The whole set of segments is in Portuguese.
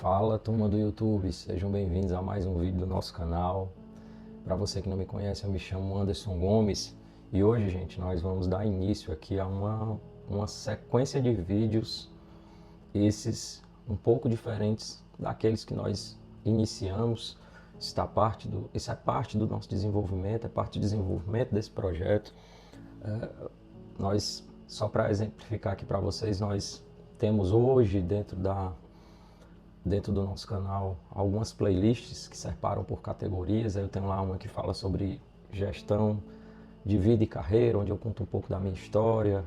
Fala, turma do YouTube, sejam bem-vindos a mais um vídeo do nosso canal. Para você que não me conhece, eu me chamo Anderson Gomes e hoje, gente, nós vamos dar início aqui a uma sequência de vídeos, esses um pouco diferentes daqueles que nós iniciamos. Isso é parte do nosso desenvolvimento, é parte do desenvolvimento desse projeto. Só para exemplificar aqui para vocês, nós temos hoje dentro do nosso canal algumas playlists que separam por categorias. Eu tenho lá uma que fala sobre gestão de vida e carreira, onde eu conto um pouco da minha história,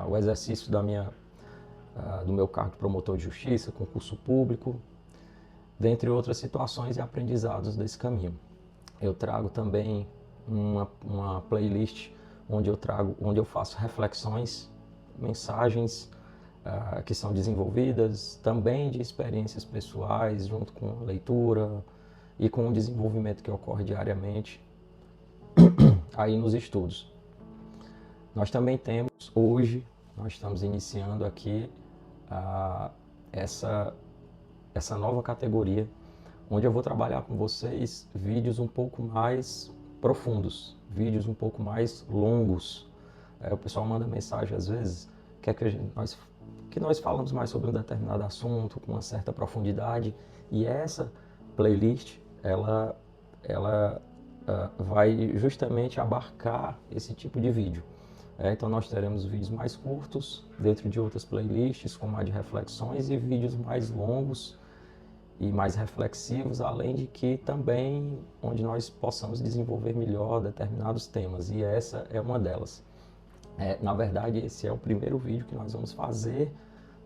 o exercício do meu cargo de promotor de justiça, concurso público, dentre outras situações e aprendizados desse caminho. Eu trago também uma playlist onde eu faço reflexões, mensagens que são desenvolvidas também de experiências pessoais, junto com a leitura e com o desenvolvimento que ocorre diariamente aí nos estudos. Nós também temos, hoje, nós estamos iniciando aqui essa nova categoria, onde eu vou trabalhar com vocês vídeos um pouco mais profundos, vídeos um pouco mais longos. O pessoal manda mensagem às vezes, quer que nós falamos mais sobre um determinado assunto com uma certa profundidade, e essa playlist ela vai justamente abarcar esse tipo de vídeo. Então nós teremos vídeos mais curtos dentro de outras playlists, como a de reflexões, e vídeos mais longos e mais reflexivos, além de que também onde nós possamos desenvolver melhor determinados temas, e essa é uma delas. Na verdade, esse é o primeiro vídeo que nós vamos fazer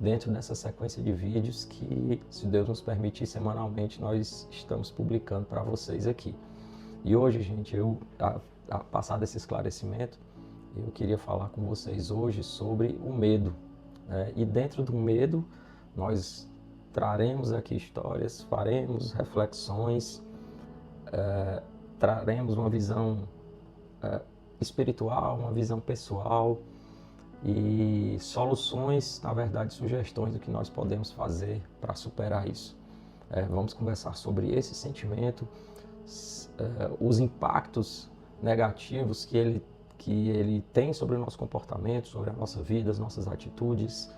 dentro dessa sequência de vídeos que, se Deus nos permitir, semanalmente nós estamos publicando para vocês aqui. E hoje, gente, passado esse esclarecimento, eu queria falar com vocês hoje sobre o medo. E dentro do medo, nós traremos aqui histórias, faremos reflexões, traremos uma visão espiritual, uma visão pessoal e soluções, na verdade, sugestões do que nós podemos fazer para superar isso. Vamos conversar sobre esse sentimento, os impactos negativos que ele tem sobre o nosso comportamento, sobre a nossa vida, as nossas atitudes,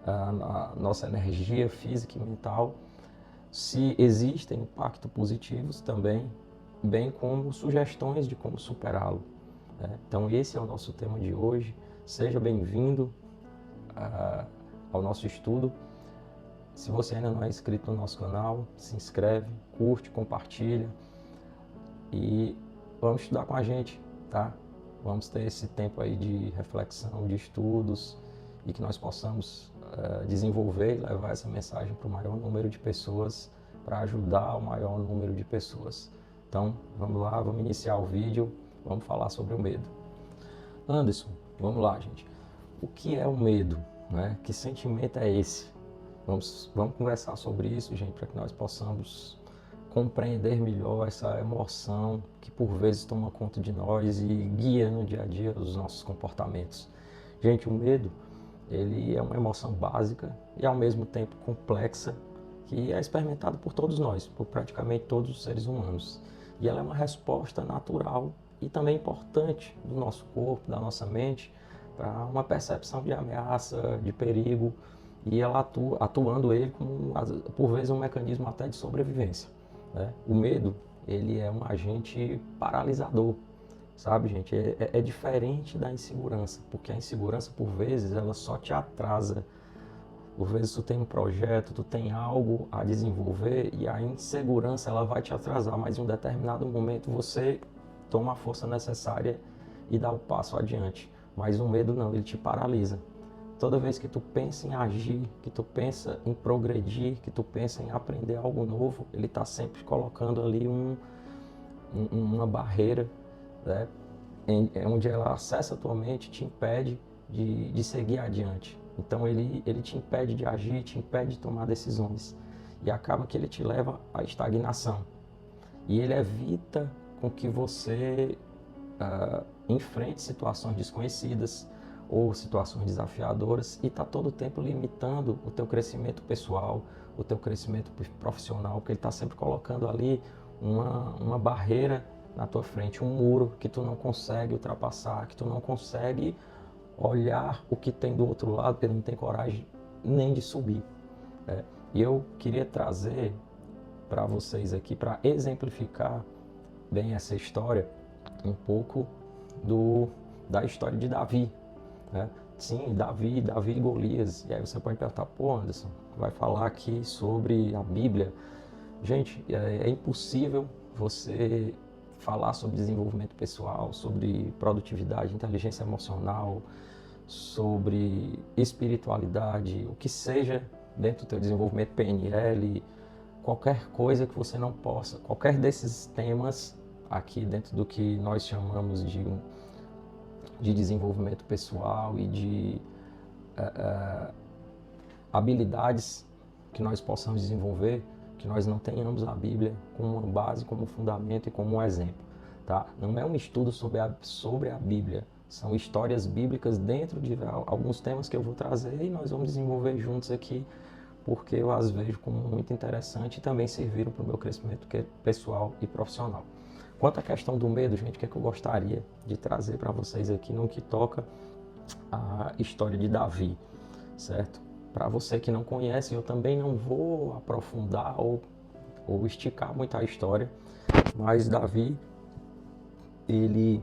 a nossa energia física e mental, se existem impactos positivos também, bem como sugestões de como superá-lo. Então esse é o nosso tema de hoje. Seja bem-vindo ao nosso estudo. Se você ainda não é inscrito no nosso canal, se inscreve, curte, compartilha e vamos estudar com a gente, tá? Vamos ter esse tempo aí de reflexão, de estudos, e que nós possamos desenvolver e levar essa mensagem para o maior número de pessoas, para ajudar o maior número de pessoas. Então vamos lá, vamos iniciar o vídeo. Vamos falar sobre o medo. Anderson, vamos lá, gente. O que é o medo? Que sentimento é esse? Vamos conversar sobre isso, gente, para que nós possamos compreender melhor essa emoção que por vezes toma conta de nós e guia no dia a dia os nossos comportamentos. Gente, o medo, ele é uma emoção básica e ao mesmo tempo complexa, que é experimentada por todos nós, por praticamente todos os seres humanos. E ela é uma resposta natural e também importante do nosso corpo, da nossa mente, para uma percepção de ameaça, de perigo, e ela atuando ele como, por vezes, um mecanismo até de sobrevivência. O medo, ele é um agente paralisador, sabe, gente? É diferente da insegurança, porque a insegurança, por vezes, ela só te atrasa. Por vezes tu tem um projeto, tu tem algo a desenvolver, e a insegurança ela vai te atrasar, mas em um determinado momento você toma a força necessária e dá o passo adiante. Mas o medo não, ele te paralisa. Toda vez que tu pensa em agir, que tu pensa em progredir, que tu pensa em aprender algo novo, ele está sempre colocando ali uma barreira, onde ela acessa a tua mente, te impede de seguir adiante. Então ele te impede de agir, te impede de tomar decisões, e acaba que ele te leva à estagnação. E ele evita com que você enfrente situações desconhecidas ou situações desafiadoras, e está todo o tempo limitando o teu crescimento pessoal, o teu crescimento profissional, porque ele está sempre colocando ali uma barreira na tua frente, um muro que tu não consegue ultrapassar, que tu não consegue olhar o que tem do outro lado, porque não tem coragem nem de subir. E eu queria trazer para vocês aqui, para exemplificar bem essa história, um pouco da história de Davi, né? Sim, Davi e Golias. E aí você pode perguntar, pô, Anderson, vai falar aqui sobre a Bíblia. Gente, é impossível você falar sobre desenvolvimento pessoal, sobre produtividade, inteligência emocional, sobre espiritualidade, o que seja dentro do teu desenvolvimento PNL, qualquer coisa que você não possa, qualquer desses temas aqui dentro do que nós chamamos de desenvolvimento pessoal e de habilidades que nós possamos desenvolver, que nós não tenhamos a Bíblia como uma base, como fundamento e como um exemplo. Tá? Não é um estudo sobre a Bíblia, são histórias bíblicas dentro de alguns temas que eu vou trazer e nós vamos desenvolver juntos aqui, porque eu as vejo como muito interessante e também serviram para o meu crescimento pessoal e profissional. Quanto à questão do medo, gente, o que é que eu gostaria de trazer para vocês aqui no que toca a história de Davi, certo? Para você que não conhece, eu também não vou aprofundar ou esticar muito a história, mas Davi, ele,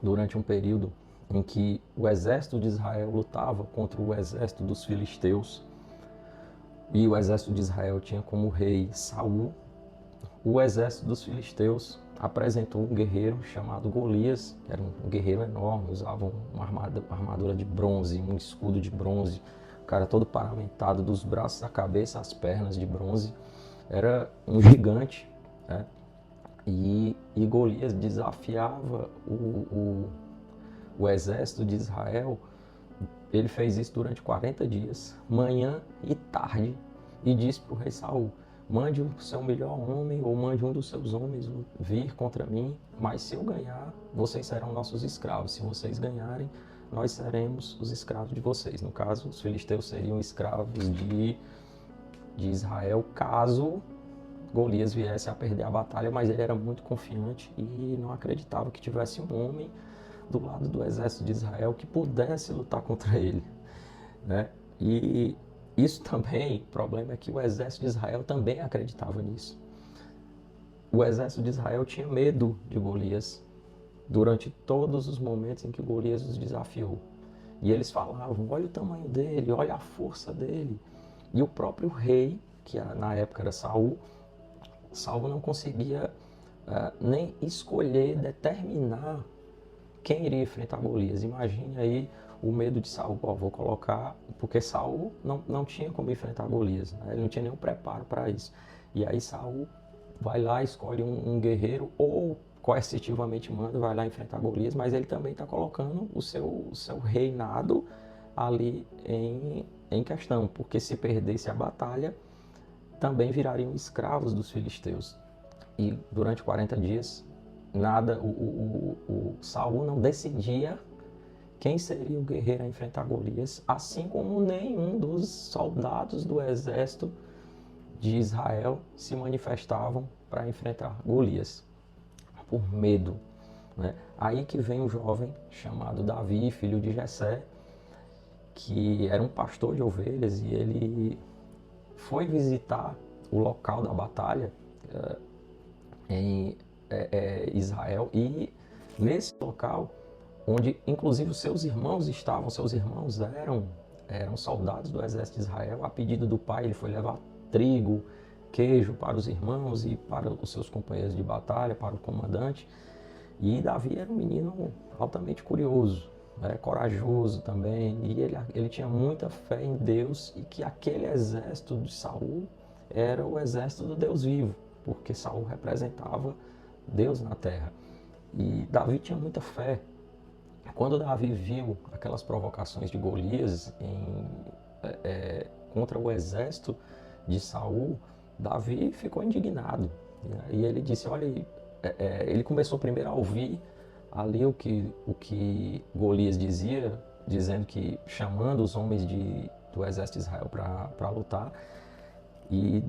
durante um período em que o exército de Israel lutava contra o exército dos filisteus, e o exército de Israel tinha como rei Saul, o exército dos filisteus apresentou um guerreiro chamado Golias, que era um guerreiro enorme, usava uma armadura de bronze, um escudo de bronze, o cara todo paramentado, dos braços à cabeça, às pernas de bronze, era um gigante, né? E Golias desafiava o exército de Israel. Ele fez isso durante 40 dias, manhã e tarde, e disse para o rei Saul: mande o seu melhor homem ou mande um dos seus homens vir contra mim, mas se eu ganhar, vocês serão nossos escravos. Se vocês ganharem, nós seremos os escravos de vocês. No caso, os filisteus seriam escravos de Israel, caso Golias viesse a perder a batalha, mas ele era muito confiante e não acreditava que tivesse um homem do lado do exército de Israel que pudesse lutar contra ele, né? E isso também, o problema é que o exército de Israel também acreditava nisso. O exército de Israel tinha medo de Golias durante todos os momentos em que Golias os desafiou. E eles falavam: olha o tamanho dele, olha a força dele. E o próprio rei, que na época era Saul não conseguia nem escolher, determinar quem iria enfrentar Golias. Imagine aí o medo de Saul. Vou colocar, porque Saul não tinha como enfrentar Golias, né? Ele não tinha nenhum preparo para isso. E aí Saul vai lá, escolhe um guerreiro, ou coercitivamente manda, vai lá enfrentar Golias, mas ele também está colocando o seu reinado ali em questão, porque se perdesse a batalha, também virariam escravos dos filisteus. E durante 40 dias, nada, o Saul não decidia quem seria o guerreiro a enfrentar Golias, assim como nenhum dos soldados do exército de Israel se manifestavam para enfrentar Golias, por medo, né? Aí que vem um jovem chamado Davi, filho de Jessé, que era um pastor de ovelhas, e ele foi visitar o local da batalha em Israel, e nesse local, onde inclusive os seus irmãos estavam, seus irmãos eram soldados do exército de Israel, a pedido do pai ele foi levar trigo, queijo para os irmãos e para os seus companheiros de batalha, para o comandante. E Davi era um menino altamente curioso, corajoso também, e ele tinha muita fé em Deus, e que aquele exército de Saul era o exército do Deus vivo, porque Saul representava Deus na terra. E Davi tinha muita fé. Quando Davi viu aquelas provocações de Golias contra o exército de Saul, Davi ficou indignado. E ele disse: olha, ele começou primeiro a ouvir ali o que Golias dizia, dizendo que, chamando os homens do exército de Israel para lutar. E,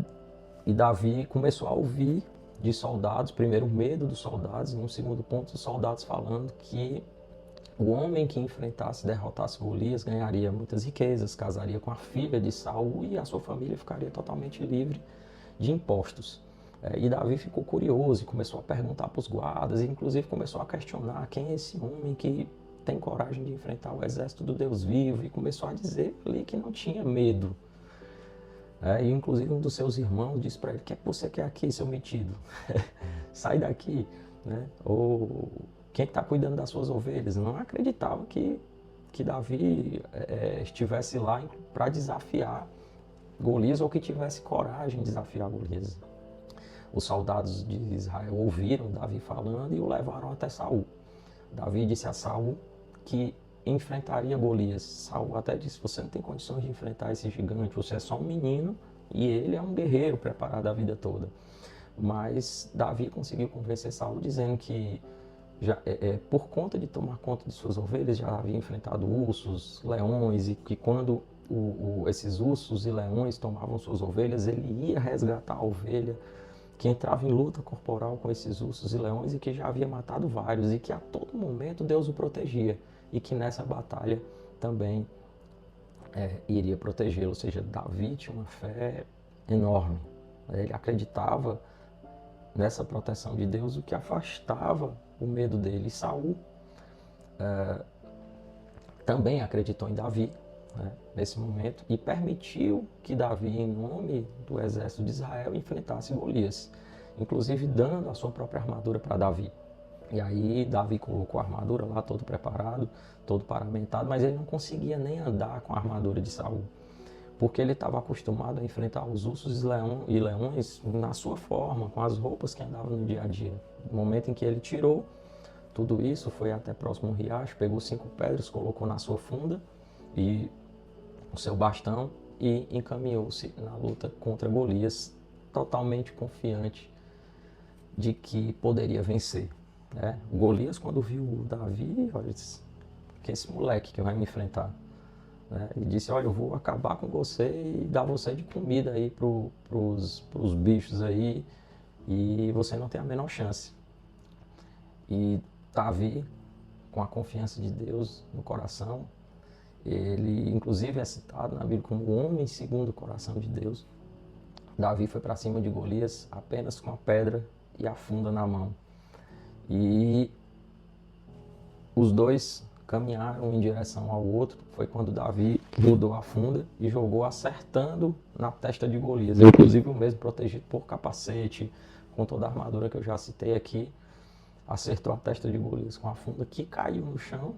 e Davi começou a ouvir de soldados, primeiro o medo dos soldados, e no segundo ponto os soldados falando que o homem que enfrentasse, derrotasse Golias, ganharia muitas riquezas, casaria com a filha de Saul e a sua família ficaria totalmente livre de impostos. E Davi ficou curioso e começou a perguntar para os guardas, e inclusive começou a questionar quem é esse homem que tem coragem de enfrentar o exército do Deus vivo, e começou a dizer ali que não tinha medo. E inclusive um dos seus irmãos disse para ele: o que é que você quer aqui, seu metido? Sai daqui. Ou quem está cuidando das suas ovelhas? Não acreditava que Davi estivesse lá para desafiar Golias, ou que tivesse coragem de desafiar Golias. Os soldados de Israel ouviram Davi falando e o levaram até Saul. Davi disse a Saul que enfrentaria Golias. Saul até disse: você não tem condições de enfrentar esse gigante, você é só um menino e ele é um guerreiro preparado a vida toda. Mas Davi conseguiu convencer Saul dizendo que por conta de tomar conta de suas ovelhas, já havia enfrentado ursos, leões, e que quando esses ursos e leões tomavam suas ovelhas, ele ia resgatar a ovelha, que entrava em luta corporal com esses ursos e leões e que já havia matado vários, e que a todo momento Deus o protegia, e que nessa batalha também iria protegê-lo. Ou seja, Davi tinha uma fé enorme. Ele acreditava nessa proteção de Deus, o que afastava o medo dele. E Saul também acreditou em Davi, nesse momento, e permitiu que Davi, em nome do exército de Israel, enfrentasse Golias, inclusive dando a sua própria armadura para Davi. E aí Davi colocou a armadura lá, todo preparado, todo paramentado, mas ele não conseguia nem andar com a armadura de Saul, porque ele estava acostumado a enfrentar os ursos e leões na sua forma, com as roupas que andava no dia a dia. No momento em que ele tirou tudo isso, foi até próximo ao riacho, pegou 5 pedras, colocou na sua funda e o seu bastão e encaminhou-se na luta contra Golias, totalmente confiante de que poderia vencer. Golias, quando viu Davi, olha, disse: que é esse moleque que vai me enfrentar? E disse: olha, eu vou acabar com você e dar você de comida aí pros bichos aí, e você não tem a menor chance. E Davi, com a confiança de Deus no coração, ele inclusive é citado na Bíblia como o homem segundo o coração de Deus. Davi foi para cima de Golias apenas com a pedra e a funda na mão. E os dois caminharam em direção ao outro. Foi quando Davi mudou a funda e jogou acertando na testa de Golias. Inclusive o mesmo protegido por capacete, com toda a armadura que eu já citei aqui, acertou a testa de Golias com a funda, que caiu no chão.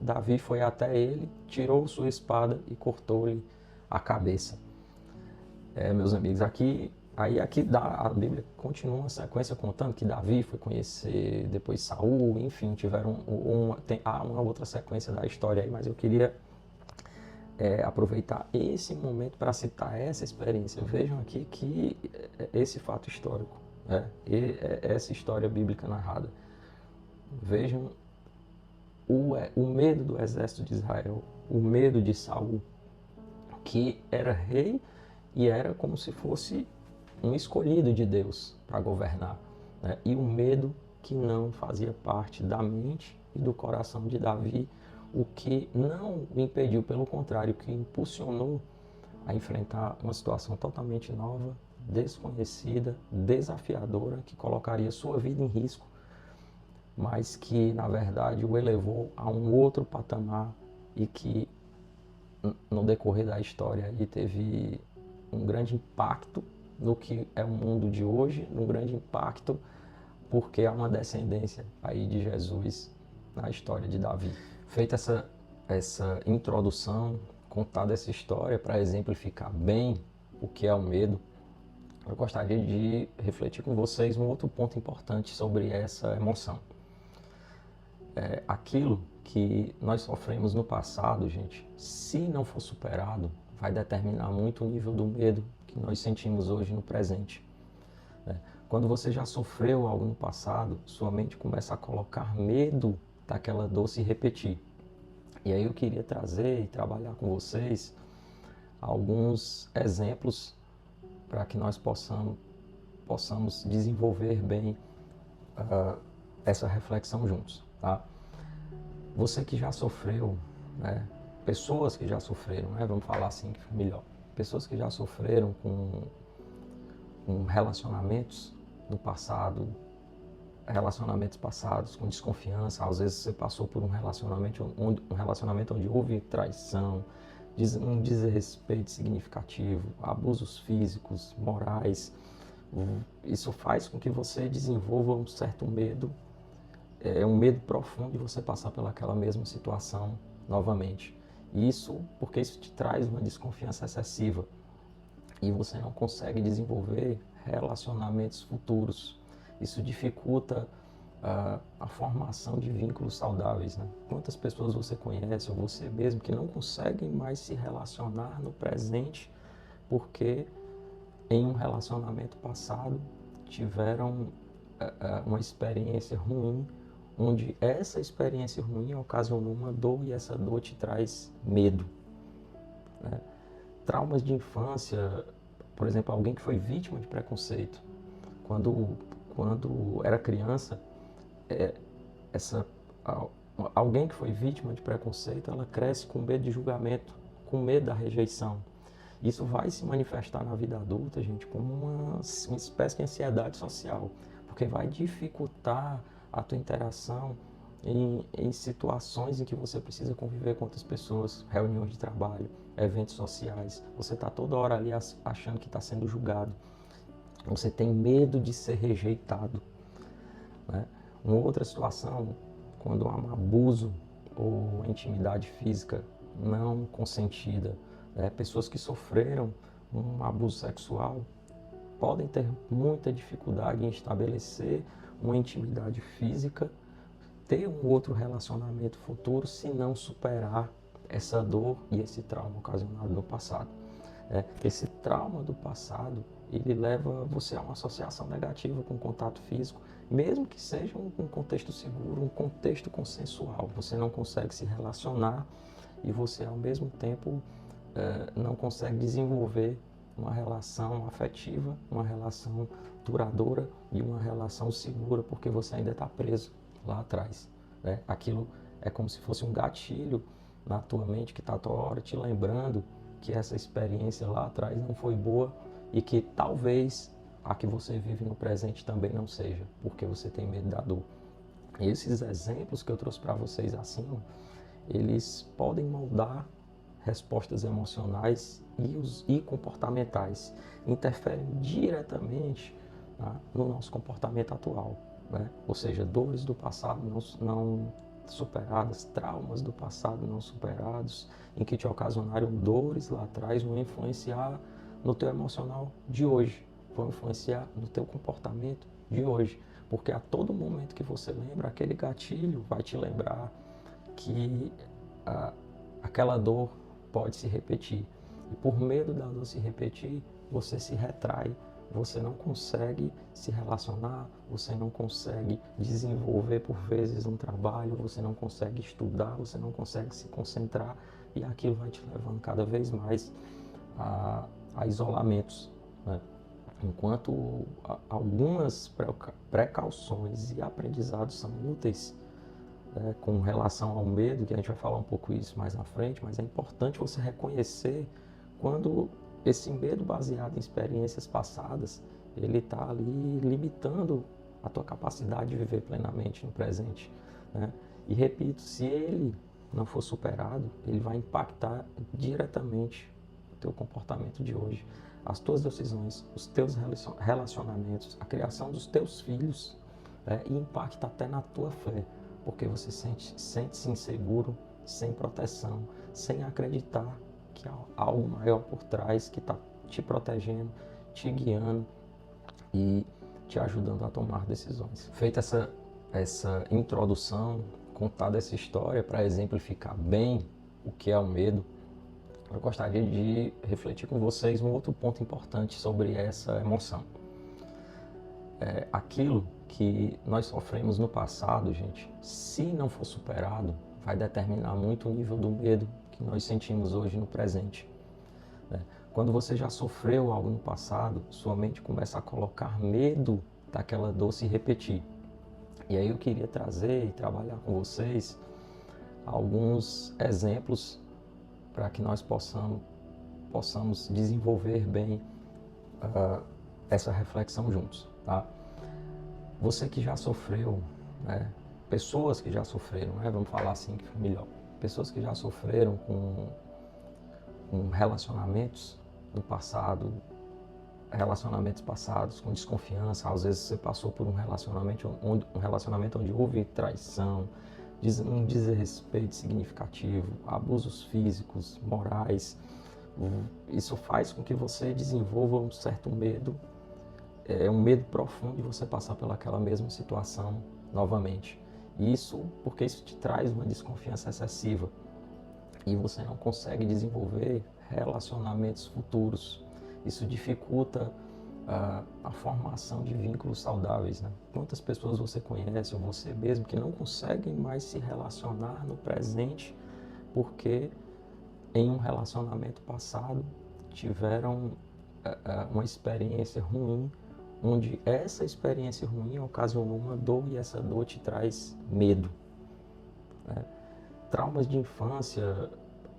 Davi foi até ele, tirou sua espada e cortou-lhe a cabeça. Meus amigos, aqui a Bíblia continua uma sequência contando que Davi foi conhecer depois Saul, enfim, tiveram uma outra sequência da história aí, mas eu queria aproveitar esse momento para citar essa experiência. Vejam aqui que esse fato histórico, essa história bíblica narrada. Vejam o medo do exército de Israel, o medo de Saul, que era rei e era como se fosse um escolhido de Deus para governar, e o medo que não fazia parte da mente e do coração de Davi, o que não o impediu, pelo contrário, que impulsionou a enfrentar uma situação totalmente nova, desconhecida, desafiadora, que colocaria sua vida em risco, mas que na verdade o elevou a um outro patamar, e que no decorrer da história aí teve um grande impacto no que é o mundo de hoje, um grande impacto porque há uma descendência aí de Jesus na história de Davi. Feita essa introdução, contada essa história para exemplificar bem o que é o medo, eu gostaria de refletir com vocês um outro ponto importante sobre essa emoção. Aquilo que nós sofremos no passado, gente, se não for superado, vai determinar muito o nível do medo que nós sentimos hoje no presente. Quando você já sofreu algo no passado, sua mente começa a colocar medo daquela dor se repetir. E aí eu queria trazer e trabalhar com vocês alguns exemplos para que nós possamos desenvolver bem essa reflexão juntos, tá? Você que já sofreu, né? Pessoas que já sofreram, né? Vamos falar assim que fica melhor. Pessoas que já sofreram com relacionamentos no passado, relacionamentos passados com desconfiança. Às vezes você passou por um relacionamento onde houve traição, um desrespeito significativo, abusos físicos, morais. Isso faz com que você desenvolva um certo medo, um medo profundo de você passar pelaquela mesma situação novamente. Porque isso te traz uma desconfiança excessiva e você não consegue desenvolver relacionamentos futuros. Isso dificulta a formação de vínculos saudáveis, né? Quantas pessoas você conhece, ou você mesmo, que não conseguem mais se relacionar no presente porque em um relacionamento passado tiveram uma experiência ruim, onde essa experiência ruim ocasionou uma dor e essa dor te traz medo, né? Traumas de infância, por exemplo, alguém que foi vítima de preconceito, quando era criança, alguém que foi vítima de preconceito, ela cresce com medo de julgamento, com medo da rejeição. Isso vai se manifestar na vida adulta, gente, como uma espécie de ansiedade social, porque vai dificultar a tua interação em situações em que você precisa conviver com outras pessoas, reuniões de trabalho, eventos sociais. Você está toda hora ali achando que está sendo julgado. Você tem medo de ser rejeitado, né? Uma outra situação, quando há um abuso ou intimidade física não consentida, né? Pessoas que sofreram um abuso sexual podem ter muita dificuldade em estabelecer uma intimidade física, ter um outro relacionamento futuro, se não superar essa dor e esse trauma ocasionado no passado. Esse trauma do passado, ele leva você a uma associação negativa com o contato físico, mesmo que seja um contexto seguro, um contexto consensual. Você não consegue se relacionar e você, ao mesmo tempo, não consegue desenvolver uma relação afetiva, uma relação duradoura e uma relação segura, porque você ainda está preso lá atrás, né? Aquilo é como se fosse um gatilho na tua mente que está toda hora te lembrando que essa experiência lá atrás não foi boa e que talvez a que você vive no presente também não seja, porque você tem medo da dor. E esses exemplos que eu trouxe para vocês acima, eles podem moldar respostas emocionais e comportamentais, interferem diretamente, tá, no nosso comportamento atual, né? Ou seja, dores do passado não superadas, traumas do passado não superados, em que te ocasionaram dores lá atrás, vão influenciar no teu emocional de hoje, vão influenciar no teu comportamento de hoje, porque a todo momento que você lembra, aquele gatilho vai te lembrar que aquela dor pode se repetir. E por medo da dor se repetir, você se retrai, você não consegue se relacionar, você não consegue desenvolver por vezes um trabalho, você não consegue estudar, você não consegue se concentrar e aquilo vai te levando cada vez mais a isolamentos, né? Enquanto algumas precauções e aprendizados são úteis, com relação ao medo, que a gente vai falar um pouco isso mais na frente, mas é importante você reconhecer quando esse medo baseado em experiências passadas, ele está ali limitando a tua capacidade de viver plenamente no presente, né? E repito, se ele não for superado, ele vai impactar diretamente o teu comportamento de hoje, as tuas decisões, os teus relacionamentos, a criação dos teus filhos, e impacta até na tua fé, porque você sente-se inseguro, sem proteção, sem acreditar que há algo maior por trás que está te protegendo, te guiando e te ajudando a tomar decisões. Feita essa introdução, contada essa história para exemplificar bem o que é o medo, eu gostaria de refletir com vocês um outro ponto importante sobre essa emoção. Aquilo que nós sofremos no passado, gente, se não for superado, vai determinar muito o nível do medo que nós sentimos hoje no presente, né? Quando você já sofreu algo no passado, sua mente começa a colocar medo daquela dor se repetir. E aí eu queria trazer e trabalhar com vocês alguns exemplos para que nós possamos desenvolver bem essa reflexão juntos, tá? Você que já sofreu, né? Pessoas que já sofreram, né? Vamos falar assim que foi melhor. Pessoas que já sofreram com relacionamentos do passado, relacionamentos passados com desconfiança. Às vezes você passou por um relacionamento onde houve traição, um desrespeito significativo, abusos físicos, morais. Isso faz com que você desenvolva um certo medo, um medo profundo de você passar pelaquela mesma situação novamente. Porque isso te traz uma desconfiança excessiva e você não consegue desenvolver relacionamentos futuros. Isso dificulta a formação de vínculos saudáveis, né? Quantas pessoas você conhece ou você mesmo que não conseguem mais se relacionar no presente porque em um relacionamento passado tiveram uma experiência ruim, onde essa experiência ruim ocasionou uma dor e essa dor te traz medo, né? Traumas de infância,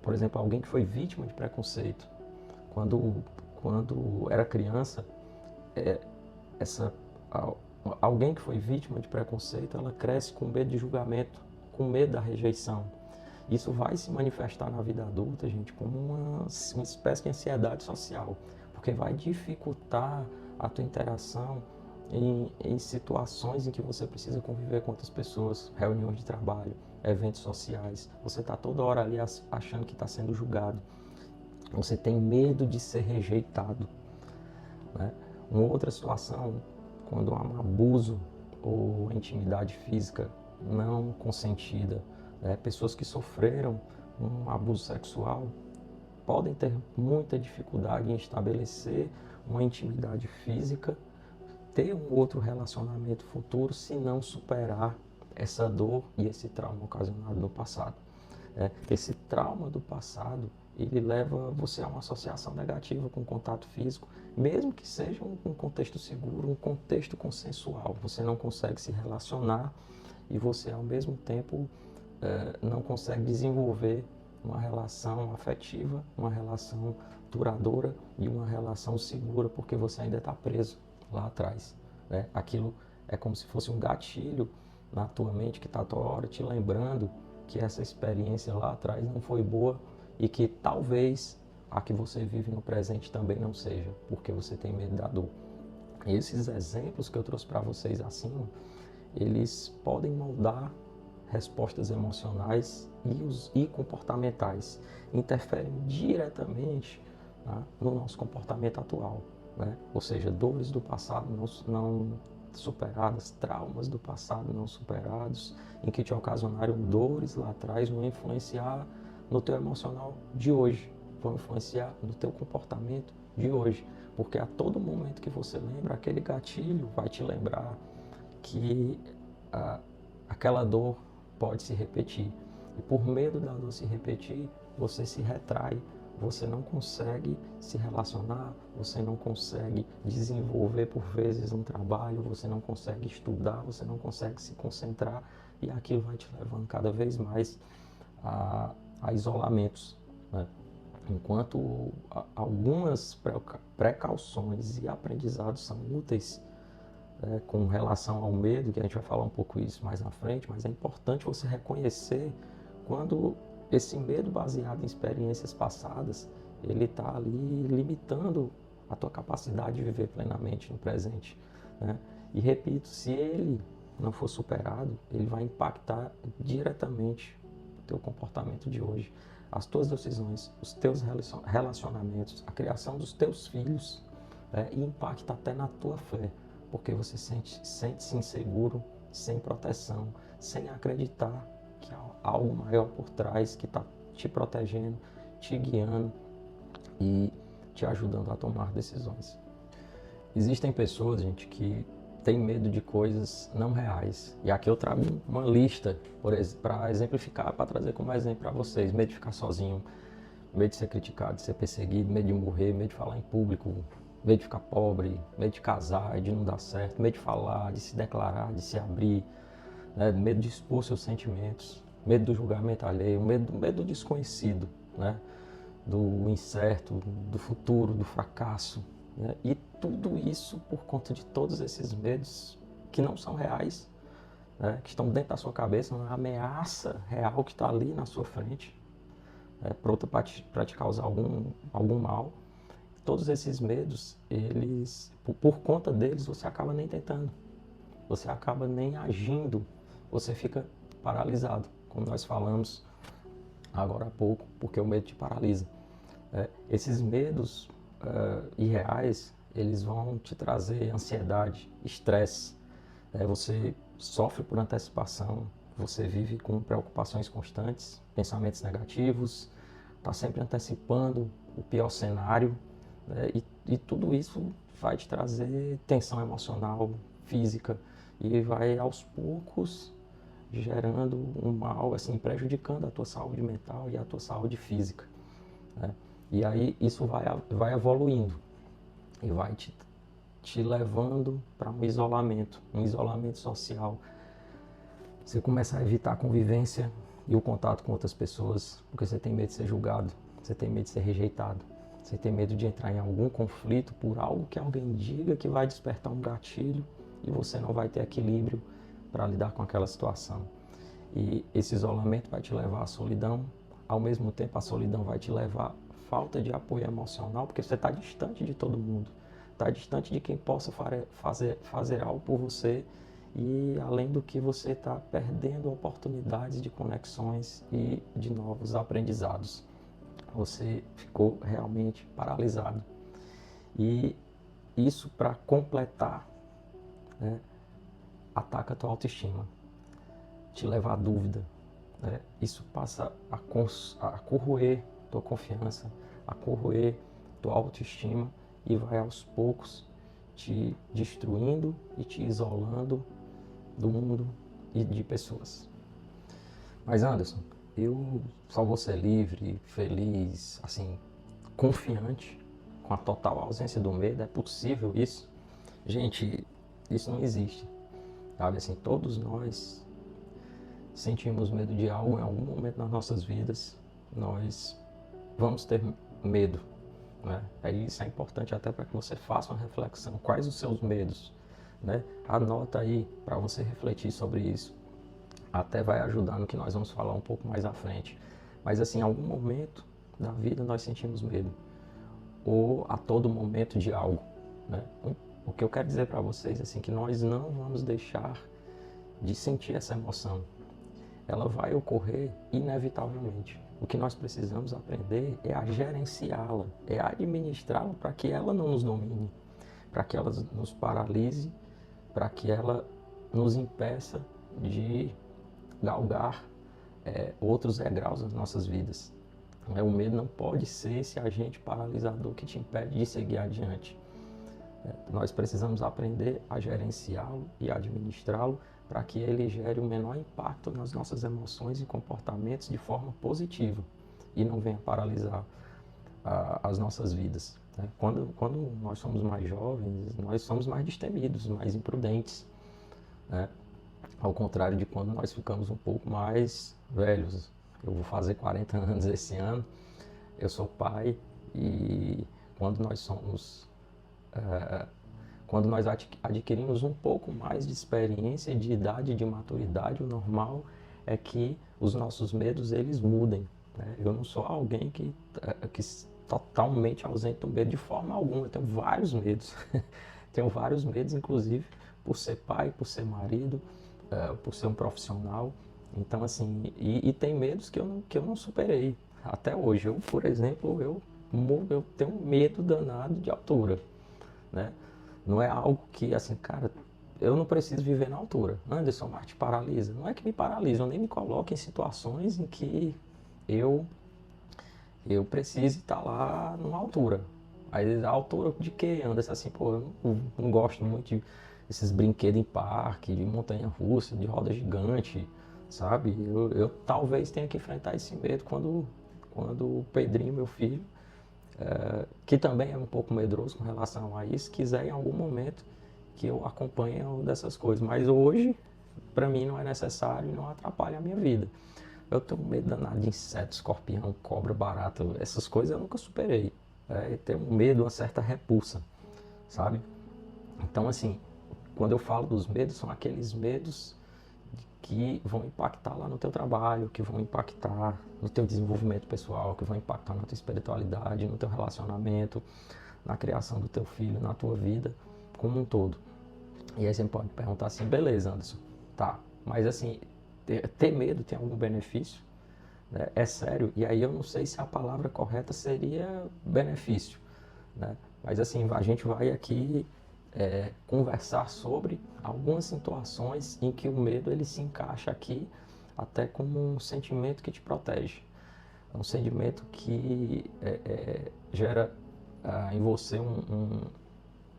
por exemplo, alguém que foi vítima de preconceito, quando era criança, alguém que foi vítima de preconceito, ela cresce com medo de julgamento, com medo da rejeição. Isso vai se manifestar na vida adulta, gente, como uma espécie de ansiedade social, porque vai dificultar a tua interação em situações em que você precisa conviver com outras pessoas, reuniões de trabalho, eventos sociais. Você está toda hora ali achando que está sendo julgado. Você tem medo de ser rejeitado, né? Uma outra situação, quando há um abuso ou intimidade física não consentida, né? Pessoas que sofreram um abuso sexual podem ter muita dificuldade em estabelecer uma intimidade física, ter um outro relacionamento futuro, se não superar essa dor e esse trauma ocasionado no passado. Esse trauma do passado, ele leva você a uma associação negativa com o contato físico, mesmo que seja um contexto seguro, um contexto consensual. Você não consegue se relacionar e você, ao mesmo tempo, não consegue desenvolver uma relação afetiva, uma relação duradoura e uma relação segura, porque você ainda está preso lá atrás, né? Aquilo é como se fosse um gatilho na tua mente que está toda hora te lembrando que essa experiência lá atrás não foi boa e que talvez a que você vive no presente também não seja, porque você tem medo da dor. E esses exemplos que eu trouxe para vocês acima, eles podem moldar respostas emocionais e comportamentais, interferem diretamente, né, no nosso comportamento atual, né? Ou seja, dores do passado não superadas, traumas do passado não superados, em que te ocasionaram dores lá atrás, vão influenciar no teu emocional de hoje, vão influenciar no teu comportamento de hoje, porque a todo momento que você lembra, aquele gatilho vai te lembrar que aquela dor pode se repetir. E por medo da dor se repetir, você se retrai, você não consegue se relacionar, você não consegue desenvolver por vezes um trabalho, você não consegue estudar, você não consegue se concentrar e aquilo vai te levando cada vez mais a isolamentos, né? Enquanto algumas precauções e aprendizados são úteis, com relação ao medo, que a gente vai falar um pouco isso mais na frente, mas é importante você reconhecer quando esse medo baseado em experiências passadas, ele está ali limitando a tua capacidade de viver plenamente no presente, né? E repito, se ele não for superado, ele vai impactar diretamente o teu comportamento de hoje, as tuas decisões, os teus relacionamentos, a criação dos teus filhos, e impacta até na tua fé, porque você sente-se inseguro, sem proteção, sem acreditar que há algo maior por trás que está te protegendo, te guiando e te ajudando a tomar decisões. Existem pessoas, gente, que têm medo de coisas não reais. E aqui eu trago uma lista para exemplificar, para trazer como exemplo para vocês. Medo de ficar sozinho, Medo de ser criticado, de ser perseguido, medo de morrer, medo de falar em público, medo de ficar pobre, medo de casar e de não dar certo, medo de falar, de se declarar, de se abrir, né? Medo de expor seus sentimentos, medo do julgamento alheio, medo do desconhecido, né? Do incerto, do futuro, do fracasso, né? E tudo isso por conta de todos esses medos que não são reais, né? Que estão dentro da sua cabeça, uma ameaça real que está ali na sua frente, pronta para te causar algum mal. Todos esses medos, eles, por conta deles, você acaba nem tentando, você acaba nem agindo, você fica paralisado, como nós falamos agora há pouco, porque o medo te paralisa. Esses medos irreais, eles vão te trazer ansiedade, estresse, você sofre por antecipação, você vive com preocupações constantes, pensamentos negativos, está sempre antecipando o pior cenário, né? E tudo isso vai te trazer tensão emocional, física, e vai aos poucos gerando um mal, assim, prejudicando a tua saúde mental e a tua saúde física, né? E aí isso vai evoluindo e vai te levando para um isolamento social. Você começa a evitar a convivência e o contato com outras pessoas, porque você tem medo de ser julgado, você tem medo de ser rejeitado, você tem medo de entrar em algum conflito por algo que alguém diga que vai despertar um gatilho e você não vai ter equilíbrio para lidar com aquela situação. E esse isolamento vai te levar à solidão, ao mesmo tempo a solidão vai te levar à falta de apoio emocional, porque você está distante de todo mundo, está distante de quem possa fazer algo por você, e além do que você está perdendo oportunidades de conexões e de novos aprendizados. Você ficou realmente paralisado. E isso, para completar, né, ataca a tua autoestima, te leva à dúvida, né? Isso passa a corroer tua confiança, a corroer tua autoestima e vai aos poucos te destruindo e te isolando do mundo e de pessoas. Mas Anderson, eu só vou ser livre, feliz, assim, confiante, com a total ausência do medo. É possível isso? Gente, isso não existe, sabe? Assim, todos nós sentimos medo de algo em algum momento nas nossas vidas. Nós vamos ter medo, né? Isso é importante até para que você faça uma reflexão. Quais os seus medos, né? Anota aí para você refletir sobre isso. Até vai ajudar no que nós vamos falar um pouco mais à frente. Mas assim, em algum momento da vida nós sentimos medo, ou a todo momento de algo, né? O que eu quero dizer para vocês é assim, que nós não vamos deixar de sentir essa emoção. Ela vai ocorrer inevitavelmente. O que nós precisamos aprender é a gerenciá-la, é administrá-la para que ela não nos domine, para que ela nos paralise, para que ela nos impeça de galgar outros degraus nas nossas vidas. O medo não pode ser esse agente paralisador que te impede de seguir adiante. Nós precisamos aprender a gerenciá-lo e administrá-lo para que ele gere o menor impacto nas nossas emoções e comportamentos de forma positiva e não venha paralisar as nossas vidas. Quando nós somos mais jovens, nós somos mais destemidos, mais imprudentes, né? Ao contrário de quando nós ficamos um pouco mais velhos. Eu vou fazer 40 anos esse ano, eu sou pai, e quando nós adquirimos um pouco mais de experiência, de idade, de maturidade, o normal é que os nossos medos eles mudem, né? Eu não sou alguém que totalmente ausente do medo de forma alguma. Eu tenho vários medos, tenho vários medos, inclusive por ser pai, por ser marido, por ser um profissional. Então assim, e tem medos que eu não superei até hoje. Eu, por exemplo, eu tenho medo danado de altura, né? Não é algo que, assim, cara, eu não preciso viver na altura. Anderson, mas te paralisa. Não é que me paralisa, eu nem me coloco em situações em que eu precise estar lá numa altura. Aí a altura de quê? Anderson, assim, pô, eu não gosto muito desses brinquedos em parque, de montanha-russa, de roda gigante, sabe? Eu talvez tenha que enfrentar esse medo quando quando o Pedrinho, meu filho, que também é um pouco medroso com relação a isso, quiser em algum momento que eu acompanhe uma dessas coisas. Mas hoje, para mim, não é necessário e não atrapalha a minha vida. Eu tenho medo danado de inseto, escorpião, cobra, barata, essas coisas eu nunca superei. Eu tenho medo, uma certa repulsa, sabe? Então, assim, quando eu falo dos medos, são aqueles medos que vão impactar lá no teu trabalho, que vão impactar no teu desenvolvimento pessoal, que vão impactar na tua espiritualidade, no teu relacionamento, na criação do teu filho, na tua vida como um todo. E aí você pode perguntar assim, beleza, Anderson, tá, mas assim, ter medo tem algum benefício? Né? É sério? E aí eu não sei se a palavra correta seria benefício, né? Mas assim, a gente vai aqui conversar sobre algumas situações em que o medo ele se encaixa aqui até como um sentimento que te protege. É um sentimento que gera em você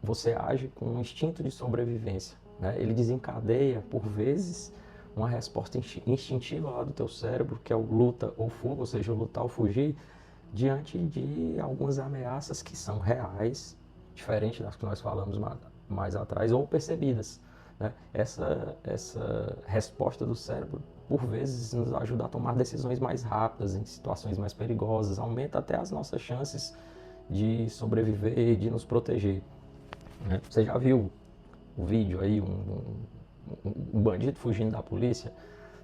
você age com um instinto de sobrevivência, né? Ele desencadeia, por vezes, uma resposta instintiva lá do teu cérebro, que é o luta ou fuga, ou seja, o lutar ou fugir, diante de algumas ameaças que são reais, diferente das que nós falamos mais atrás, ou percebidas, né? Essa resposta do cérebro, por vezes, nos ajuda a tomar decisões mais rápidas, em situações mais perigosas, aumenta até as nossas chances de sobreviver e de nos proteger. Né? Você já viu o vídeo aí, um bandido fugindo da polícia?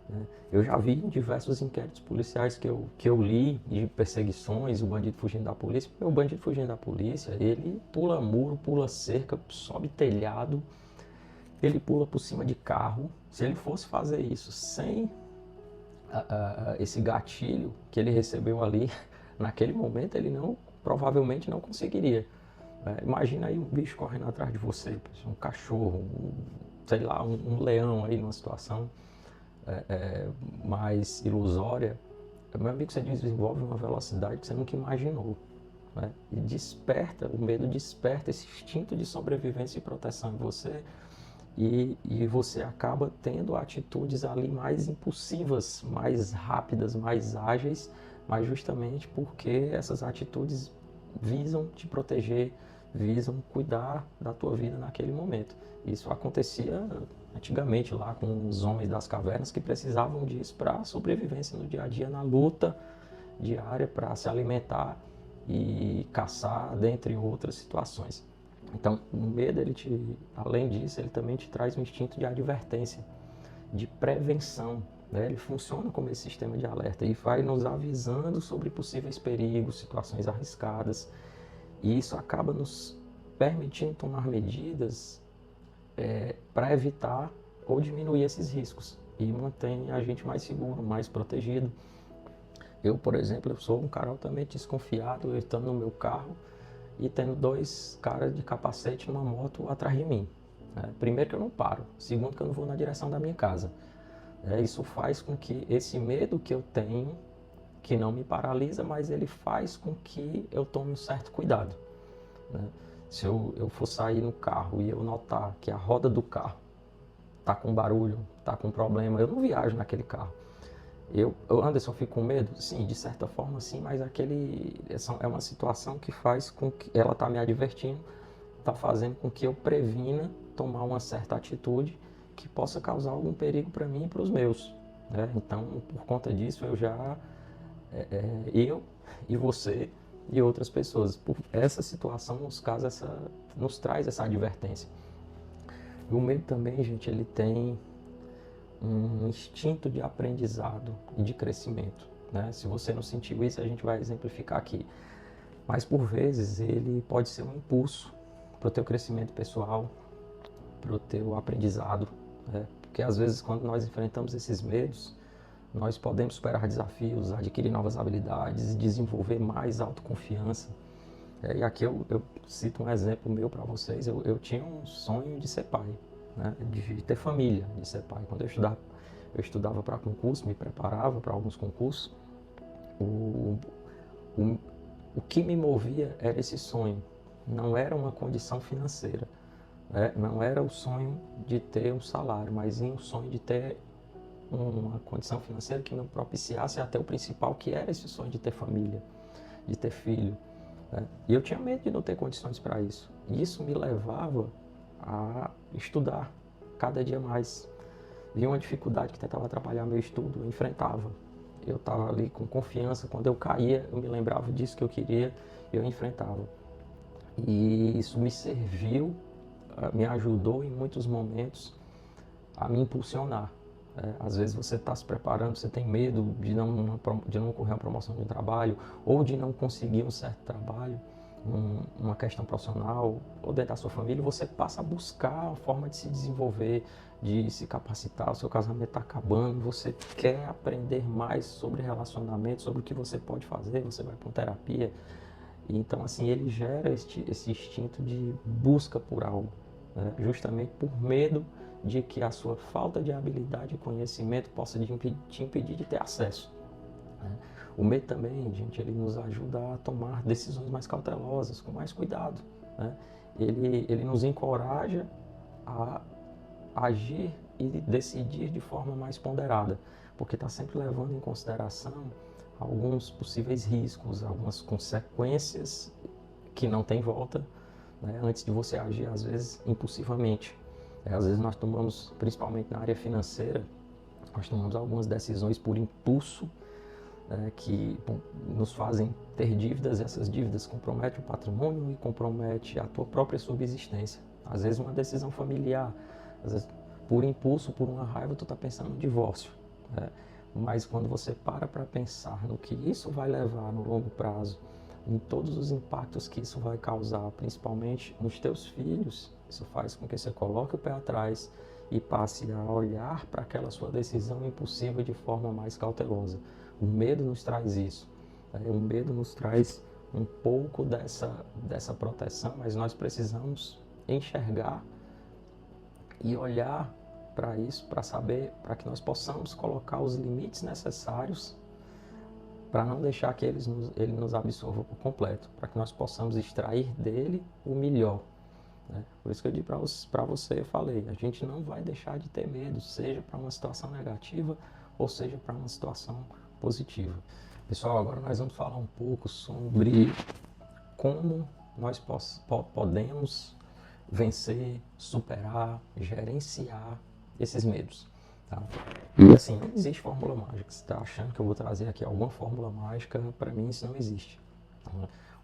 Né? Eu já vi em diversos inquéritos policiais que eu li de perseguições, o bandido fugindo da polícia. O bandido fugindo da polícia, ele pula muro, pula cerca, sobe telhado, ele pula por cima de carro. Se ele fosse fazer isso sem esse gatilho que ele recebeu ali, naquele momento ele provavelmente não conseguiria. Imagina aí um bicho correndo atrás de você, um cachorro, sei lá, um leão aí numa situação mais ilusória. Meu amigo, você desenvolve uma velocidade que você nunca imaginou. Né? E desperta, o medo desperta esse instinto de sobrevivência e proteção em você. E você acaba tendo atitudes ali mais impulsivas, mais rápidas, mais ágeis, mas justamente porque essas atitudes visam te proteger, visam cuidar da tua vida naquele momento. Isso acontecia antigamente lá com os homens das cavernas que precisavam disso para a sobrevivência no dia a dia, na luta diária para se alimentar e caçar, dentre outras situações. Então, o medo, além disso, ele também te traz um instinto de advertência, de prevenção. Né? Ele funciona como esse sistema de alerta e vai nos avisando sobre possíveis perigos, situações arriscadas. E isso acaba nos permitindo tomar medidas para evitar ou diminuir esses riscos e mantém a gente mais seguro, mais protegido. Eu, por exemplo, eu sou um cara altamente desconfiado, eu estando no meu carro e tendo dois caras de capacete numa moto atrás de mim. Primeiro que eu não paro, segundo que eu não vou na direção da minha casa. Isso faz com que esse medo que eu tenho, que não me paralisa, mas ele faz com que eu tome um certo cuidado. Se eu for sair no carro e eu notar que a roda do carro está com barulho, está com problema, eu não viajo naquele carro. Anderson, eu fico com medo? Sim, de certa forma sim, mas é uma situação que faz com que ela está me advertindo, está fazendo com que eu previna tomar uma certa atitude que possa causar algum perigo para mim e para os meus. Né? Então, por conta disso, eu e você e outras pessoas, por essa situação nos traz essa advertência. E o medo também, gente, ele tem um instinto de aprendizado e de crescimento. Né? Se você não sentiu isso, a gente vai exemplificar aqui. Mas, por vezes, ele pode ser um impulso para o teu crescimento pessoal, para o teu aprendizado. Né? Porque, às vezes, quando nós enfrentamos esses medos, nós podemos superar desafios, adquirir novas habilidades e desenvolver mais autoconfiança. E aqui eu cito um exemplo meu para vocês. Eu tinha um sonho de ser pai. Né, de ter família, de ser pai. Quando eu estudava para concurso, me preparava para alguns concursos, o que me movia era esse sonho, não era uma condição financeira, não era o sonho de ter um salário, mas sim o sonho de ter uma condição financeira que não propiciasse até o principal, que era esse sonho de ter família, de ter filho, né? E eu tinha medo de não ter condições para isso. E isso me levava a estudar cada dia mais. Vi uma dificuldade que tentava atrapalhar meu estudo, eu enfrentava. Eu estava ali com confiança, quando eu caía, eu me lembrava disso que eu queria, eu enfrentava. E isso me serviu, me ajudou em muitos momentos a me impulsionar. Às vezes você está se preparando, você tem medo de não ocorrer uma promoção de um trabalho ou de não conseguir um certo trabalho, uma questão profissional ou dentro da sua família, você passa a buscar a forma de se desenvolver, de se capacitar, o seu casamento está acabando, você quer aprender mais sobre relacionamento, sobre o que você pode fazer, você vai para uma terapia. E então, assim, ele gera esse instinto de busca por algo, né? Justamente por medo de que a sua falta de habilidade e conhecimento possa te impedir de ter acesso, né? O medo também, gente, ele nos ajuda a tomar decisões mais cautelosas, com mais cuidado, né? Ele nos encoraja a agir e decidir de forma mais ponderada, porque está sempre levando em consideração alguns possíveis riscos, algumas consequências que não tem volta, né, antes de você agir, às vezes, impulsivamente. Às vezes nós tomamos, principalmente na área financeira, nós tomamos algumas decisões por impulso, que nos fazem ter dívidas, e essas dívidas comprometem o patrimônio e comprometem a tua própria subsistência. Às vezes uma decisão familiar, às vezes por impulso, por uma raiva, tu está pensando no divórcio, né? Mas quando você para pensar no que isso vai levar no longo prazo, em todos os impactos que isso vai causar, principalmente nos teus filhos, isso faz com que você coloque o pé atrás e passe a olhar para aquela sua decisão impulsiva de forma mais cautelosa. O medo nos traz isso, né? O medo nos traz um pouco dessa proteção, mas nós precisamos enxergar e olhar para isso, para saber, para que nós possamos colocar os limites necessários para não deixar que ele nos absorva por completo, para que nós possamos extrair dele o melhor, né? Por isso que eu disse para você, eu falei, a gente não vai deixar de ter medo, seja para uma situação negativa ou seja para uma situação positiva. Pessoal, agora nós vamos falar um pouco sobre como nós podemos vencer, superar, gerenciar esses medos, tá? E assim, não existe fórmula mágica. Você está achando que eu vou trazer aqui alguma fórmula mágica? Para mim isso não existe, tá?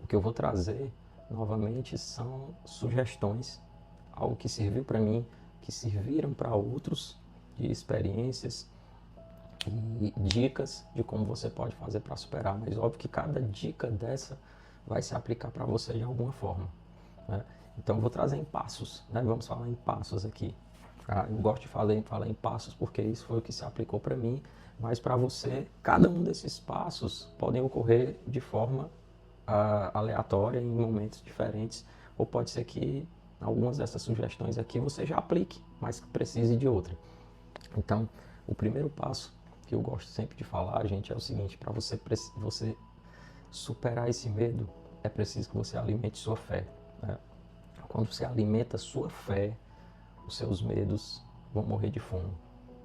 O que eu vou trazer novamente são sugestões, algo que serviu para mim, que serviram para outros, de experiências e dicas de como você pode fazer para superar. Mas óbvio que cada dica dessa vai se aplicar para você de alguma forma, né? Então eu vou trazer em passos, né? Vamos falar em passos aqui. Eu gosto de falar em passos porque isso foi o que se aplicou para mim, mas para você, cada um desses passos podem ocorrer de forma aleatória, em momentos diferentes, ou pode ser que algumas dessas sugestões aqui você já aplique, mas que precise de outra. Então, o primeiro passo que eu gosto sempre de falar, gente, é o seguinte: para você superar esse medo, é preciso que você alimente sua fé, né? Quando você alimenta sua fé, os seus medos vão morrer de fome,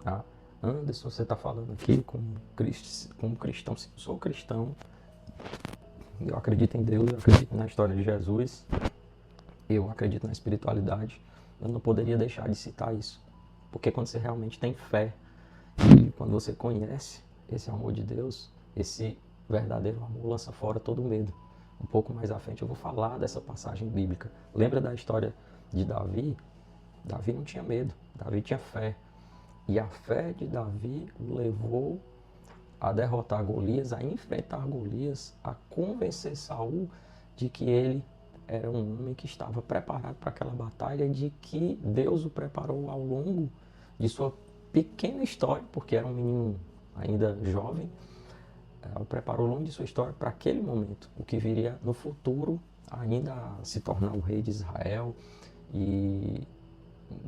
tá? Anderson, você está falando aqui como cristão. Se eu sou cristão, eu acredito em Deus, eu acredito na história de Jesus, eu acredito na espiritualidade, eu não poderia deixar de citar isso. Porque quando você realmente tem fé e quando você conhece esse amor de Deus, esse verdadeiro amor lança fora todo medo. Um pouco mais à frente eu vou falar dessa passagem bíblica. Lembra da história de Davi? Davi não tinha medo, Davi tinha fé. E a fé de Davi o levou a derrotar Golias, a enfrentar Golias, a convencer Saul de que ele era um homem que estava preparado para aquela batalha, de que Deus o preparou ao longo de sua pequena história, porque era um menino ainda jovem, o preparou ao longo de sua história para aquele momento, o que viria no futuro ainda a se tornar o rei de Israel, e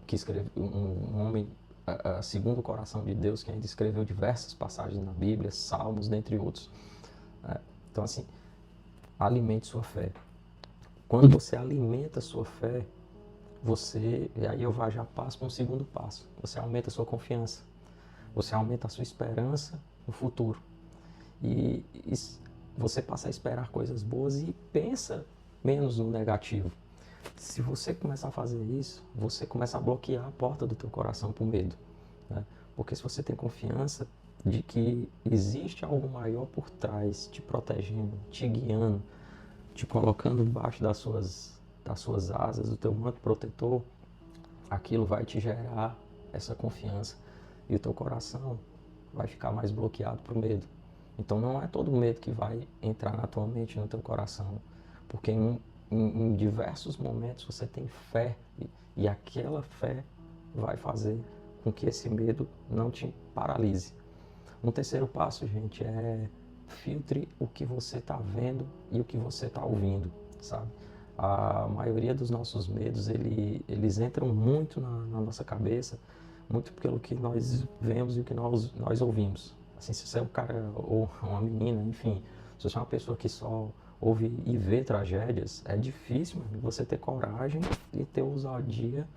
que escreveu um homem segundo o coração de Deus, que ainda escreveu diversas passagens na Bíblia, Salmos, dentre outros. Então assim, alimente sua fé. Quando você alimenta sua fé, e aí eu já passo para um segundo passo, você aumenta a sua confiança. você aumenta a sua esperança no futuro. E você passa a esperar coisas boas e pensa menos no negativo. Se você começar a fazer isso, você começa a bloquear a porta do teu coração para o medo, né? Porque se você tem confiança de que existe algo maior por trás, te protegendo, te guiando, te colocando debaixo das suas asas, do teu manto protetor, aquilo vai te gerar essa confiança e o teu coração vai ficar mais bloqueado para o medo. Então não é todo medo que vai entrar na tua mente, no teu coração, porque em diversos momentos você tem fé e aquela fé vai fazer com que esse medo não te paralise. Um terceiro passo, gente, é filtre o que você está vendo e o que você está ouvindo, sabe? A maioria dos nossos medos, eles entram muito na nossa cabeça, muito pelo que nós vemos e o que nós ouvimos. Assim, se você é um cara ou uma menina, enfim, se você é uma pessoa que só ouve e vê tragédias, é difícil você ter coragem e ter ousadia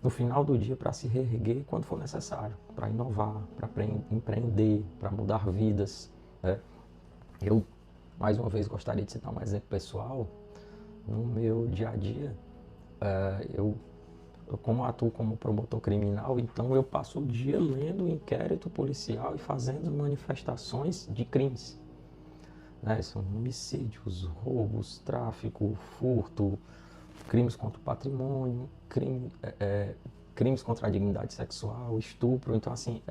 no final do dia para se reerguer quando for necessário, para inovar, para empreender, para mudar vidas, né? Eu, mais uma vez, gostaria de citar um exemplo pessoal. No meu dia a dia, eu como atuo como promotor criminal, então eu passo o dia lendo inquérito policial e fazendo manifestações de crimes, né? São homicídios, roubos, tráfico, furto, crimes contra o patrimônio, crimes contra a dignidade sexual, estupro. Então, assim,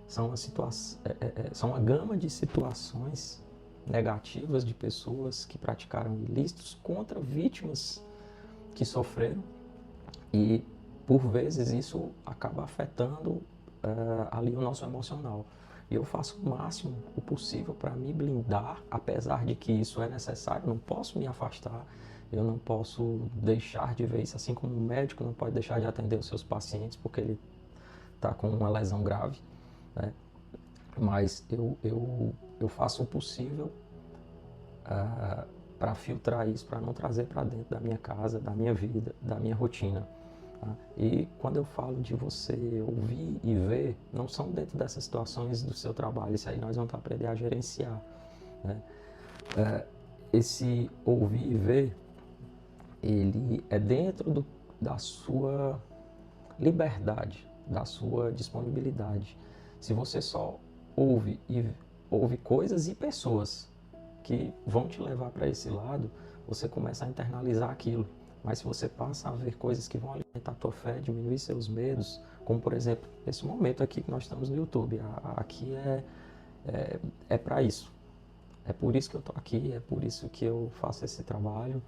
são uma gama de situações negativas de pessoas que praticaram ilícitos contra vítimas que sofreram e, por vezes, isso acaba afetando ali o nosso emocional. E eu faço o máximo o possível para me blindar, apesar de que isso é necessário, não posso me afastar, eu não posso deixar de ver isso, assim como o médico não pode deixar de atender os seus pacientes porque ele está com uma lesão grave, né? Mas eu faço o possível para filtrar isso, para não trazer para dentro da minha casa, da minha vida, da minha rotina. Tá? E quando eu falo de você ouvir e ver, não são dentro dessas situações do seu trabalho, isso aí nós vamos aprender a gerenciar, né? Esse ouvir e ver, ele é dentro da sua liberdade, da sua disponibilidade. Se você só ouve coisas e pessoas que vão te levar para esse lado, você começa a internalizar aquilo. Mas se você passa a ver coisas que vão alimentar a tua fé, diminuir seus medos, como por exemplo, esse momento aqui que nós estamos no YouTube, aqui é para isso. É por isso que eu estou aqui, é por isso que eu faço esse trabalho.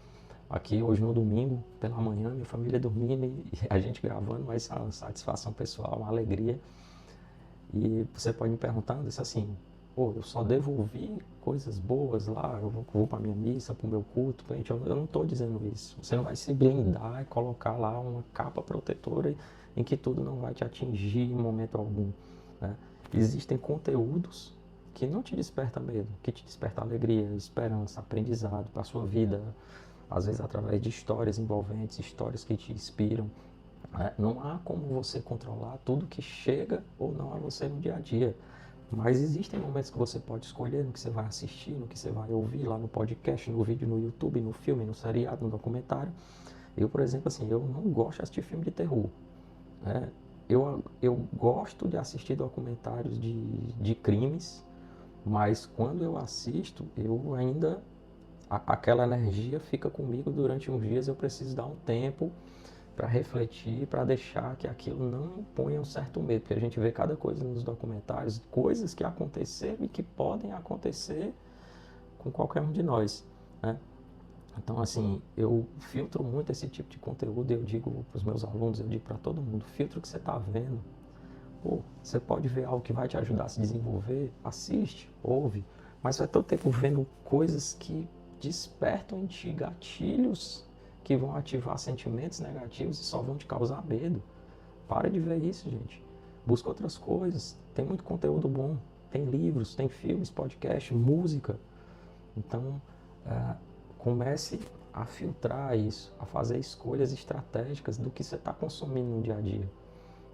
Aqui hoje no domingo, pela manhã, minha família dormindo e a gente gravando, mas é uma satisfação pessoal, uma alegria. E você pode me perguntar, Anderson, assim, pô, eu só devo ouvir coisas boas lá, eu vou para minha missa, para o meu culto. Gente, eu não estou dizendo isso. Você não vai se blindar e colocar lá uma capa protetora em que tudo não vai te atingir em momento algum, né? Existem conteúdos que não te despertam medo, que te despertam alegria, esperança, aprendizado para a sua vida, às vezes através de histórias envolventes, histórias que te inspiram. Não há como você controlar tudo que chega ou não a você no dia a dia. Mas existem momentos que você pode escolher no que você vai assistir, no que você vai ouvir lá no podcast, no vídeo, no YouTube, no filme, no seriado, no documentário. Eu, por exemplo, assim, eu não gosto de assistir filme de terror, né? Eu gosto de assistir documentários de crimes, mas quando eu assisto, eu ainda aquela energia fica comigo durante uns dias, eu preciso dar um tempo para refletir, para deixar que aquilo não imponha um certo medo, porque a gente vê cada coisa nos documentários, coisas que aconteceram e que podem acontecer com qualquer um de nós, né? Então, assim, eu filtro muito esse tipo de conteúdo, eu digo para os meus alunos, eu digo para todo mundo, filtra o que você está vendo. Pô, você pode ver algo que vai te ajudar a se desenvolver, assiste, ouve, mas vai todo tempo vendo coisas que despertam em ti gatilhos que vão ativar sentimentos negativos e só vão te causar medo. Para de ver isso, gente. Busca outras coisas. Tem muito conteúdo bom. Tem livros, tem filmes, podcast, música. Então, comece a filtrar isso, a fazer escolhas estratégicas do que você está consumindo no dia a dia.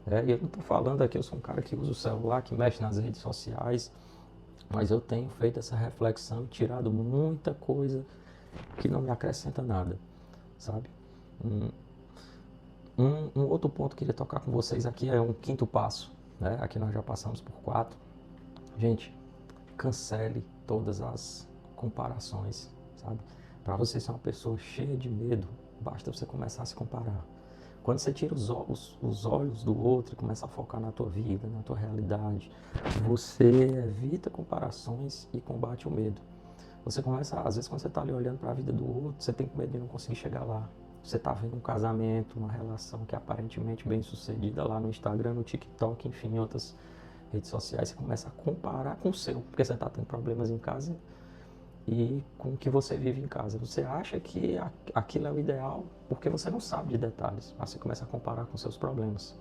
E eu não estou falando aqui, eu sou um cara que usa o celular, que mexe nas redes sociais, mas eu tenho feito essa reflexão, tirado muita coisa que não me acrescenta nada, sabe? Um, um outro ponto que eu queria tocar com vocês aqui é um quinto passo, né? Aqui nós já passamos por 4. Gente, cancele todas as comparações, sabe? Para você ser uma pessoa cheia de medo, basta você começar a se comparar. Quando você tira os olhos do outro e começa a focar na tua vida, na tua realidade, você evita comparações e combate o medo. Você começa, às vezes quando você está ali olhando para a vida do outro, você tem medo de não conseguir chegar lá. Você está vendo um casamento, uma relação que é aparentemente bem sucedida lá no Instagram, no TikTok, enfim, em outras redes sociais, você começa a comparar com o seu, porque você está tendo problemas em casa e com o que você vive em casa. Você acha que aquilo é o ideal porque você não sabe de detalhes, mas você começa a comparar com seus problemas.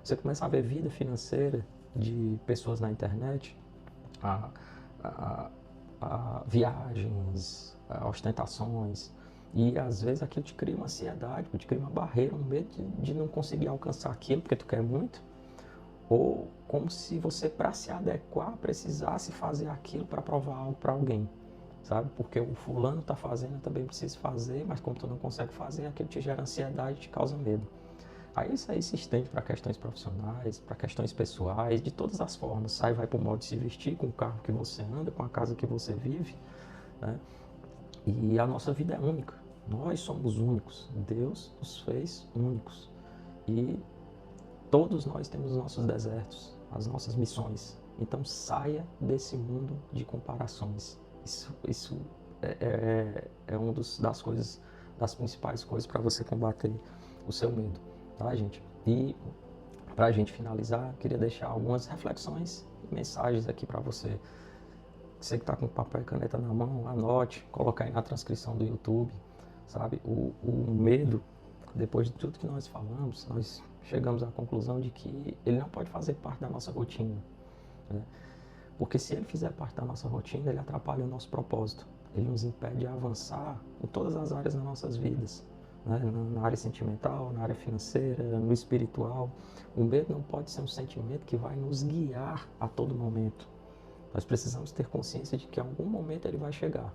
Você começa a ver vida financeira de pessoas na internet, a, a, a viagens, a ostentações, e às vezes aquilo te cria uma ansiedade, te cria uma barreira, um medo de não conseguir alcançar aquilo porque tu quer muito, ou como se você, para se adequar, precisasse fazer aquilo para provar algo para alguém, sabe? Porque o fulano está fazendo, eu também preciso fazer, mas como tu não consegue fazer, aquilo te gera ansiedade, te causa medo. Aí isso aí se estende para questões profissionais, para questões pessoais, de todas as formas. Sai, vai para o modo de se vestir, com o carro que você anda, com a casa que você vive, né? E a nossa vida é única. Nós somos únicos. Deus nos fez únicos. E todos nós temos os nossos desertos, as nossas missões. Então saia desse mundo de comparações. Isso é uma das coisas, das principais coisas para você combater o seu medo, tá, gente? E para a gente finalizar, queria deixar algumas reflexões e mensagens aqui para você. Você que está com papel e caneta na mão, anote, coloca aí na transcrição do YouTube, sabe? O medo, depois de tudo que nós falamos, nós chegamos à conclusão de que ele não pode fazer parte da nossa rotina, né? Porque se ele fizer parte da nossa rotina, ele atrapalha o nosso propósito. Ele nos impede de avançar em todas as áreas das nossas vidas, né? Na área sentimental, na área financeira, no espiritual. O medo não pode ser um sentimento que vai nos guiar a todo momento. Nós precisamos ter consciência de que em algum momento ele vai chegar.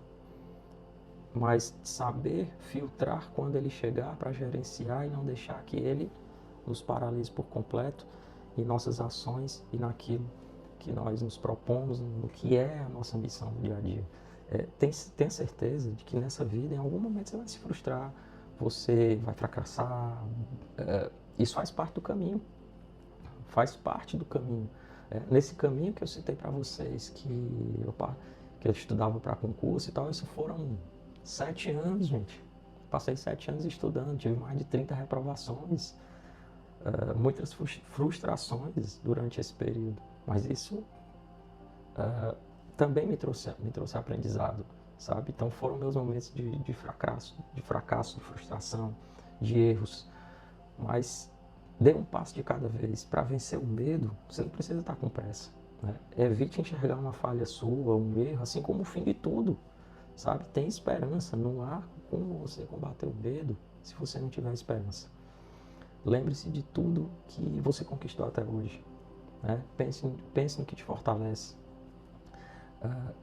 Mas saber filtrar quando ele chegar para gerenciar e não deixar que ele nos paralise por completo em nossas ações e naquilo que nós nos propomos, no que é a nossa missão no dia a dia. Tenha certeza de que nessa vida, em algum momento, você vai se frustrar, você vai fracassar. Isso faz parte do caminho. Faz parte do caminho. Nesse caminho que eu citei para vocês, que eu estudava para concurso e tal, isso foram 7 anos, gente. Passei 7 anos estudando, tive mais de 30 reprovações, muitas frustrações durante esse período. Mas isso também me trouxe aprendizado, sabe? Então foram meus momentos de fracasso, de frustração, de erros. Mas dê um passo de cada vez. Para vencer o medo, você não precisa estar com pressa, né? Evite enxergar uma falha sua, um erro, assim como o fim de tudo, sabe? Tem esperança. Não há como você combater o medo se você não tiver esperança. Lembre-se de tudo que você conquistou até hoje, né? Pense no que te fortalece.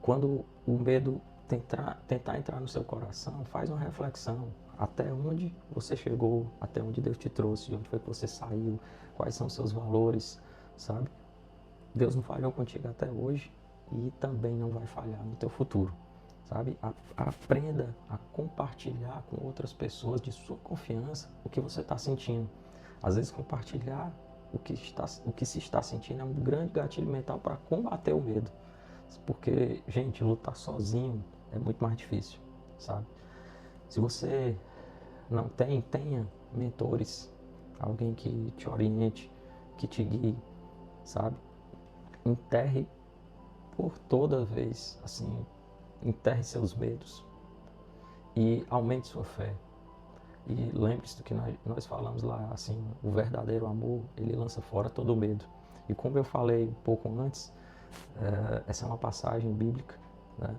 Quando o medo tentar entrar no seu coração, faz uma reflexão. Até onde você chegou, até onde Deus te trouxe, de onde foi que você saiu, quais são os seus valores, sabe? Deus não falhou contigo até hoje e também não vai falhar no teu futuro, sabe? Aprenda a compartilhar com outras pessoas de sua confiança o que você está sentindo. Às vezes compartilhar o que se está sentindo é um grande gatilho mental para combater o medo. Porque, gente, lutar sozinho é muito mais difícil, sabe? Se você não tenha mentores, alguém que te oriente, que te guie, sabe? Enterre por toda vez, assim, enterre seus medos e aumente sua fé. E lembre-se do que nós falamos lá, assim, o verdadeiro amor, ele lança fora todo o medo. E como eu falei um pouco antes, essa é uma passagem bíblica, né?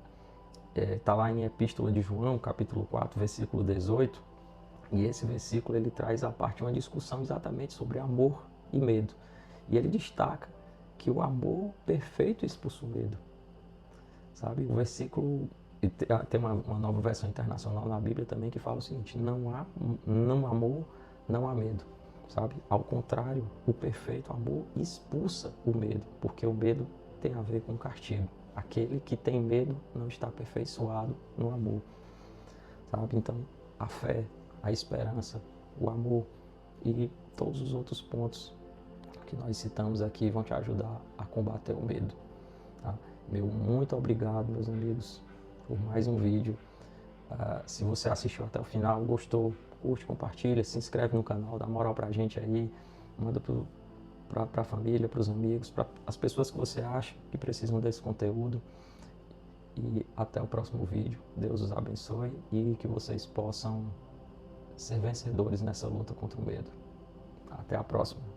Está lá em Epístola de João, capítulo 4, versículo 18, e esse versículo ele traz a parte de uma discussão exatamente sobre amor e medo. E ele destaca que o amor perfeito expulsa o medo. Sabe? O versículo, tem uma nova versão internacional na Bíblia também que fala o seguinte: não há amor, não há medo. Sabe? Ao contrário, o perfeito amor expulsa o medo, porque o medo tem a ver com castigo. Aquele que tem medo não está aperfeiçoado no amor. Sabe? Então, a fé, a esperança, o amor e todos os outros pontos que nós citamos aqui vão te ajudar a combater o medo. Tá? Meu muito obrigado, meus amigos, por mais um vídeo. Se você assistiu até o final, gostou, curte, compartilha, se inscreve no canal, dá moral pra gente aí, manda pra família, pros amigos, para as pessoas que você acha que precisam desse conteúdo. E até o próximo vídeo. Deus os abençoe e que vocês possam ser vencedores nessa luta contra o medo. Até a próxima.